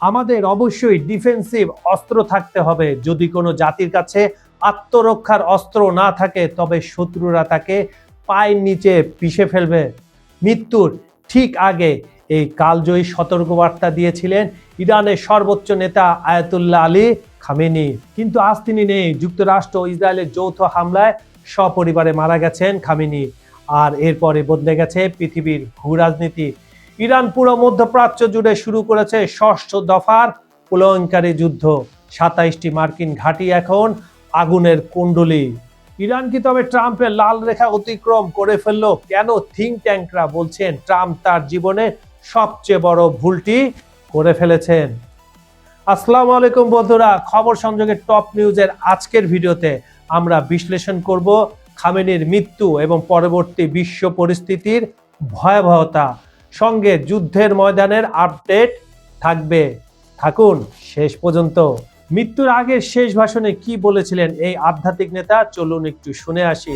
আমাদের অবশ্যই ডিফেন্সিভ অস্ত্র থাকতে হবে। যদি কোনো জাতির কাছে আত্মরক্ষার অস্ত্র না থাকে তবে শত্রুরা তাকে পায়ের নিচে পিষে ফেলবে। মৃত্যুর ঠিক আগে এই কালজয়ী সতর্কবার্তা দিয়েছিলেন ইরানের সর্বোচ্চ নেতা আয়াতুল্লাহ আলী খামেনি। কিন্তু আজ তিনি নেই। যুক্তরাষ্ট্র ও ইসরায়েলের যৌথ হামলায় সপরিবারে মারা গেছেন খামেনি। আর এরপরে বদলে গেছে পৃথিবীর ভূ রাজনীতি। ইরান পুরো মধ্যপ্রাচ্য জুড়ে শুরু করেছে ষষ্ঠ দফার প্রলয়ঙ্কারী যুদ্ধ। 27টি মার্কিন ঘাঁটি এখন আগুনের কুণ্ডলী। ইরান কি তবে ট্রাম্পের লাল রেখা অতিক্রম করে ফেললো? কেন থিঙ্ক ট্যাঙ্করা বলছেন ট্রাম্প তার জীবনে সবচেয়ে বড় ভুলটি করে ফেলেছেন? আসসালামু আলাইকুম বন্ধুরা, খবর সংযোগের টপ নিউজের আজকের ভিডিওতে আমরা বিশ্লেষণ করব খামেনির মৃত্যু এবং পরবর্তী বিশ্ব পরিস্থিতির ভয়াবহতা। সঙ্গে যুদ্ধের ময়দানের আপডেট থাকবে। থাকুন শেষ পর্যন্ত। মৃত্যুর আগের শেষ ভাষণে কি বলেছিলেন এই আধ্যাত্মিক নেতা, চলুন একটু শুনে আসি।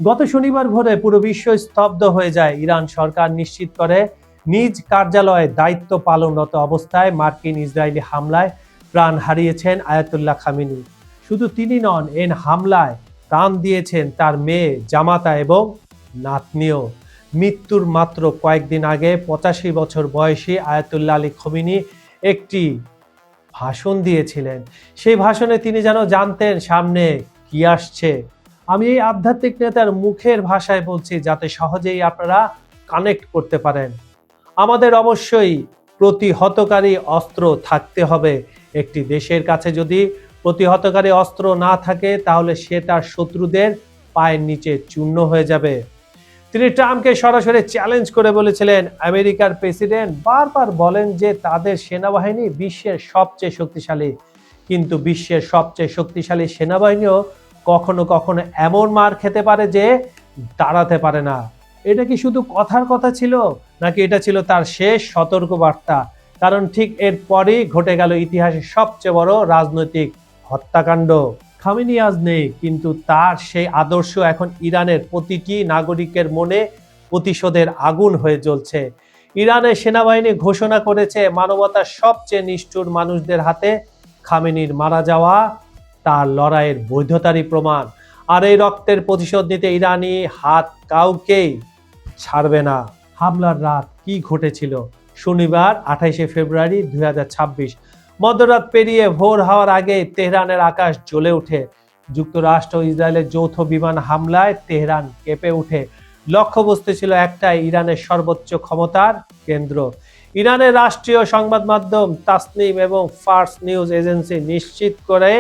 গত শনিবার ভোরে পুরো বিশ্ব স্তব্ধ হয়ে যায়। ইরান সরকার নিশ্চিত করে নিজ কার্যালয়ে দায়িত্ব পালনরত অবস্থায় মার্কিন ইসরায়েলি হামলায় প্রাণ হারিয়েছেন আয়াতুল্লাহ খামেনি। শুধু তিনি নন, এই হামলায় প্রাণ দিয়েছেন তার মেয়ে, জামাতা এবং নাতনিও। মৃত্যুর মাত্র কয়েকদিন আগে 85 বছর বয়সী আয়াতুল্লাহ আলী খামেনি একটি ভাষণ দিয়েছিলেন। সেই ভাষণে তিনি যেন জানতেন সামনে কি আসছে। আমি এই আধ্যাত্মিক নেতার মুখের ভাষায় বলছি যাতে সহজেই আপনারা কানেক্ট করতে পারেন। আমাদের অবশ্যই প্রতিহতকারী অস্ত্র থাকতে হবে। একটি দেশের কাছে যদি প্রতিহতকারী অস্ত্র না থাকে তাহলে সে তার শত্রুদের পায়ের নিচে চূর্ণ হয়ে যাবে। তিনি ট্রাম্পকে সরাসরি চ্যালেঞ্জ করে বলেছিলেন, আমেরিকার প্রেসিডেন্ট বারবার বলেন যে তাদের সেনাবাহিনী বিশ্বের সবচেয়ে শক্তিশালী, কিন্তু বিশ্বের সবচেয়ে শক্তিশালী সেনাবাহিনীও কখনো কখনো এমন মার খেতে পারে যে দাঁড়াতে পারে না। এটা কি শুধু কথার কথা ছিল, নাকি এটা ছিল তার শেষ সতর্কবার্তা? কারণ ঠিক এরপরই ঘটে গেল ইতিহাসের সবচেয়ে বড় রাজনৈতিক হত্যাকাণ্ড। খামেনি আজ নেই, কিন্তু তার সেই আদর্শ এখন ইরানের প্রতিটি নাগরিকের মনে প্রতিশোধের আগুন হয়ে জ্বলছে। ইরানের সেনাবাহিনী ঘোষণা করেছে মানবতার সবচেয়ে নিষ্ঠুর মানুষদের হাতে খামেনির মারা যাওয়া তার লড়াইয়ের বৈধতারই প্রমাণ। আর এই রক্তের প্রতিশোধ নিতে ইরানি হাত কাউকেই ছাড়বে না। হামলার রাত কি ঘটেছিল? শনিবার 28 ফেব্রুয়ারি 2026 মধ্যরাত পেরিয়ে ভোর হওয়ার আগে তেহরানের আকাশ জ্বলে ওঠে। যুক্তরাষ্ট্র ও ইসরায়েলের যৌথ বিমান হামলায় তেহরান কেঁপে ওঠে। লক্ষ্যবস্তু ছিল একটাই, ইরানের সর্বোচ্চ ক্ষমতার কেন্দ্র। ইরানের রাষ্ট্রীয় সংবাদ মাধ্যম তাসনিম এবং ফার্স নিউজ এজেন্সি নিশ্চিত করে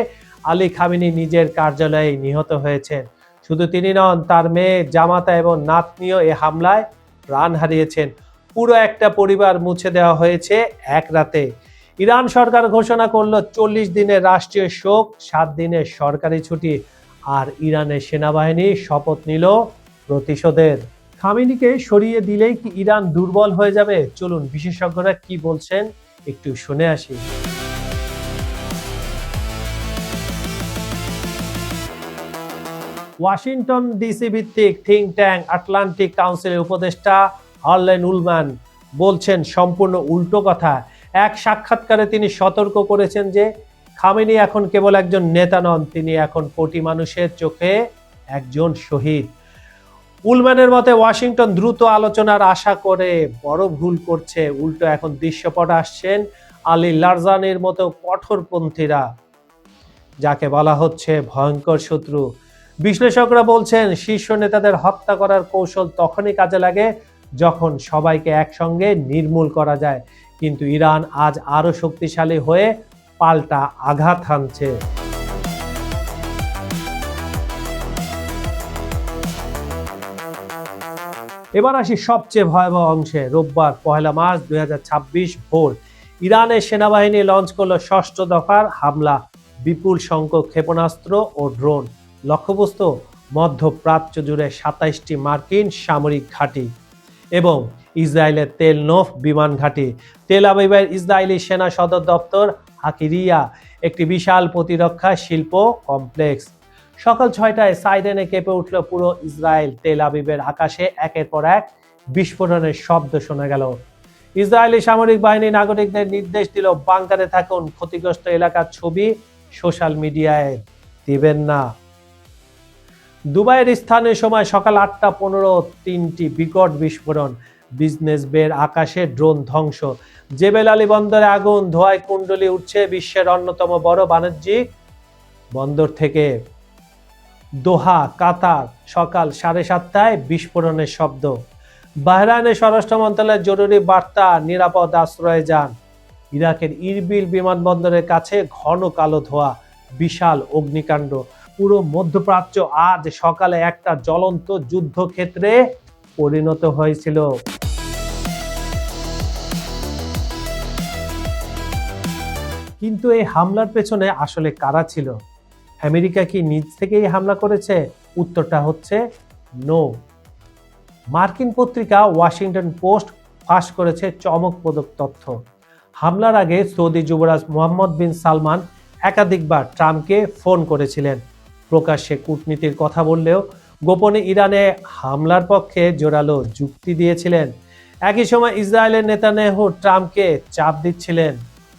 আলী খামেনি নিজের কার্যালয়ে নিহত হয়েছেন। শুধু তিনি নন, তার মেয়ে, জামাতা এবং নাতনিও এ হামলায় প্রাণ হারিয়েছেন। পুরো একটা পরিবার মুছে দেওয়া হয়েছে এক রাতে। ইরান সরকার ঘোষণা করলো 40 দিনের রাষ্ট্রীয় শোক, 7 দিনের সরকারি ছুটি। আর ইরানের সেনাবাহিনী শপথ নিল প্রতিশোধের। খামেনিকে সরিয়ে দিলেই কি ইরান দুর্বল হয়ে যাবে? চলুন বিশেষজ্ঞরা কি বলছেন একটু শুনে আসি। ওয়াশিংটন ডিসি ভিত্তিক থিঙ্ক ট্যাঙ্ক আটলান্টিক কাউন্সিলের উপদেষ্টা হার্লেন উলম্যান বলছেন সম্পূর্ণ উল্টো কথা। এক সাক্ষাৎকারে তিনি সতর্ক করেছেন যে খামেনি এখন কেবল একজন নেতা নন, তিনি এখন কোটি মানুষের চোখে একজন শহীদ। উলম্যানের মতে ওয়াশিংটন দ্রুত আলোচনার আশা করে বড় ভুল করছে। উল্টো এখন দৃশ্যপটে আসছেন আলী লারজানির মতো কঠোরপন্থীরা, যাকে বলা হচ্ছে ভয়ঙ্কর শত্রু। বিশ্লেষকরা বলছেন শীর্ষ নেতাদের হত্যা করার কৌশল তখনই কাজে লাগে যখন সবাইকে একসঙ্গে নির্মূল করা যায়। কিন্তু ইরান আজ আরো শক্তিশালী হয়ে পাল্টা আঘাত হানছে। এবার আসি সবচেয়ে ভয়াবহ অংশে। রোববার 1 মার্চ 2026 ভোর ইরানের সেনাবাহিনী লঞ্চ করলো ষষ্ঠ দফার হামলা। বিপুল সংখ্যক ক্ষেপণাস্ত্র ও ড্রোন। লক্ষ্যবস্তু মধ্যপ্রাচ্য জুড়ে 27টি মার্কিন সামরিক ঘাঁটি এবং ইসরায়েলের তেল নোফ বিমান ঘাঁটি। তেল আবিবের ইসরায়েলি সেনা সদর দপ্তর হাকিরিয়া একটি বিশাল প্রতিরক্ষা শিল্প কমপ্লেক্স। সকাল 6টায় সাইরেনে কেঁপে উঠল পুরো ইসরায়েল। তেল আবিবের আকাশে একের পর এক বিস্ফোরণের শব্দ শোনা গেল। ইসরায়েলি সামরিক বাহিনী নাগরিকদের নির্দেশ দিল, বাংকারে থাকুন, ক্ষতিগ্রস্ত এলাকার ছবি সোশ্যাল মিডিয়ায় দিবেন না। দুবাইয়ের স্থানীয় সময় সকাল 8:15 তিনটি বিকট বিস্ফোরণ, বিজনেস বের আকাশে, ড্রোন ধ্বংস। জেবেল আলী বন্দরে আগুন, ধোঁয়ায় কুণ্ডলি উঠছে বিশ্বের অন্যতম বড় বাণিজ্যিক বন্দর থেকে। দোহা, কাতার, সকাল 7:30টায় বিস্ফোরণের শব্দ। বাহরাইনের স্বরাষ্ট্র মন্ত্রণালয়ের জরুরি বার্তা, নিরাপদ আশ্রয়ে যান। ইরাকের ইরবিল বিমানবন্দরের কাছে ঘন কালো ধোঁয়া, বিশাল অগ্নিকাণ্ড। পুরো মধ্যপ্রাচ্য আজ সকালে একটা জ্বলন্ত যুদ্ধক্ষেত্রে পরিণত হয়েছিল। কিন্তু এই হামলার পেছনে আসলে কারা ছিল? আমেরিকা কি নিজ থেকেই হামলা করেছে? উত্তরটা হচ্ছে নো। মার্কিন পত্রিকা ওয়াশিংটন পোস্ট ফাঁস করেছে চমকপ্রদ তথ্য। হামলার আগে সৌদি যুবরাজ মোহাম্মদ বিন সালমান একাধিকবার ট্রাম্পকে ফোন করেছিলেন। প্রকাশ্যে কূটনীতির কথা বললেও গোপনে ইরানে হামলার পক্ষে জোরালো যুক্তি দিয়েছিলেন। একই সময় ইসরায়েলের নেতানিয়াহু ট্রাম্পকে চাপ দিচ্ছিলেন।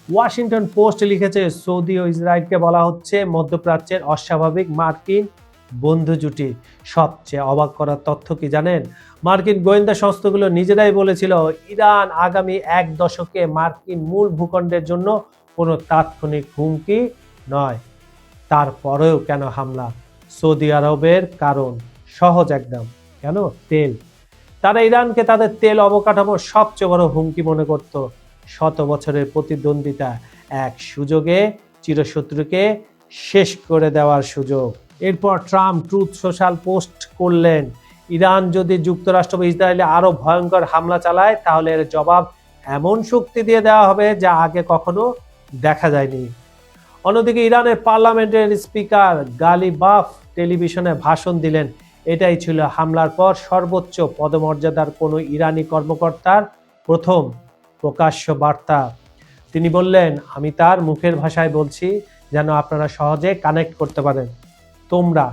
ওয়াশিংটন পোস্ট লিখেছে, সৌদি ও ইসরায়েলকে বলা হচ্ছে মধ্যপ্রাচ্যের অস্বাভাবিক মার্কিন বন্ধু জুটি। সবচেয়ে অবাক করার তথ্য কি জানেন? মার্কিন গোয়েন্দা সংস্থাগুলো নিজেরাই বলেছিল ইরান আগামী 1 দশকে মার্কিন মূল ভূখণ্ডের জন্য কোনো তাৎক্ষণিক হুমকি নয়। তারপরেও কেন হামলা? সৌদি আরবের কারণ সহজ একদম, কেন? তেল। তারা ইরানকে তাদের তেল অবকাঠামোর সবচেয়ে বড় হুমকি মনে করত। 100 বছরের প্রতিদ্বন্দ্বিতা, এক সুযোগে চিরশত্রুকে শেষ করে দেওয়ার সুযোগ। এরপর ট্রাম্প ট্রুথ সোশ্যাল পোস্ট করলেন, ইরান যদি যুক্তরাষ্ট্র বা ইসরায়েলে আরো ভয়ঙ্কর হামলা চালায় তাহলে এর জবাব এমন শক্তি দিয়ে দেওয়া হবে যা আগে কখনো দেখা যায়নি। অন্যদিকে ইরানের পার্লামেন্টের স্পিকার গালিবাফ টেলিভিশনে ভাষণ দিলেন। এটাই ছিল হামলার পর সর্বোচ্চ পদমর্যাদার কোনো ইরানি কর্মকর্তার প্রথম প্রকাশ্য বার্তা। তিনি বললেন, আমি তার মুখের ভাষায় বলছি যেন আপনারা সহজে কানেক্ট করতে পারেন, তোমরা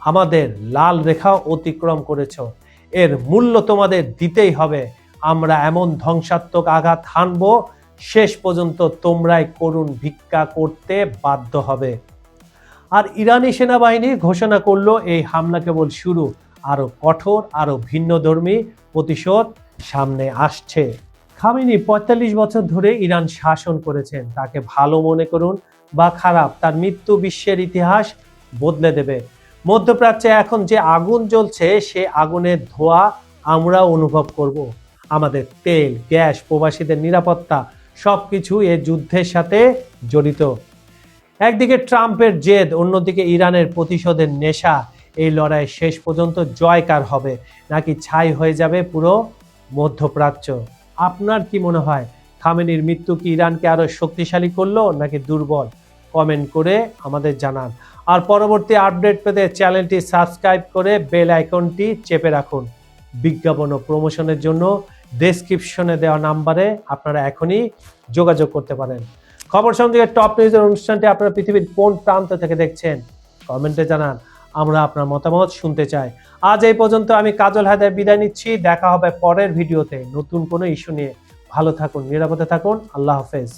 আমাদের লাল রেখা অতিক্রম করেছ, এর মূল্য তোমাদের দিতেই হবে। আমরা এমন ধ্বংসাত্মক আঘাত হানবো, শেষ পর্যন্ত তোমরাই করুণ ভিক্ষা করতে বাধ্য হবে। আর ইরানি সেনাবাহিনী ঘোষণা করলো এই হামলা কেবল শুরু, আরো কঠোর, আরো ভিন্নধর্মী প্রতিশোধ সামনে আসছে। খামেনি 45 বছর ধরে ইরান শাসন করেছেন। তাকে ভালো মনে করুন বা খারাপ, তার মৃত্যু বিশ্বের ইতিহাস বদলে দেবে। মধ্যপ্রাচ্যে এখন যে আগুন জ্বলছে সে আগুনের ধোঁয়া আমরা অনুভব করব। আমাদের তেল, গ্যাস, প্রবাসীদের নিরাপত্তা সবকিছু এই যুদ্ধের সাথে জড়িত। একদিকে ট্রাম্পের জেদ, অন্যদিকে ইরানের প্রতিশোধের নেশা। এই লড়াই শেষ পর্যন্ত জয় কার হবে, নাকি ছাই হয়ে যাবে পুরো মধ্যপ্রাচ্য? আপনার কি মনে হয়, খামেনির মৃত্যু কি ইরানকে আরো শক্তিশালী করলো নাকি দুর্বল? কমেন্ট করে আমাদের জানান। আর পরবর্তী আপডেট পেতে চ্যানেলটি সাবস্ক্রাইব করে বেল আইকনটি চেপে রাখুন। বিজ্ঞাপন ও প্রমোশনের জন্য ডেসক্রিপশনে দেওয়া নাম্বারে আপনারা এখনই যোগাযোগ করতে পারেন। খবর সংযোগের টপ নিউজের অনুষ্ঠানটি আপনারা পৃথিবীর কোন প্রান্ত থেকে দেখছেন কমেন্টে জানান, আমরা আপনার মতামত শুনতে চাই। আজ এই পর্যন্ত, আমি কাজল হায়দার বিদায় নিচ্ছি। দেখা হবে পরের ভিডিওতে নতুন কোনো ইস্যু নিয়ে। ভালো থাকুন, নিরাপদে থাকুন। আল্লাহ হাফেজ।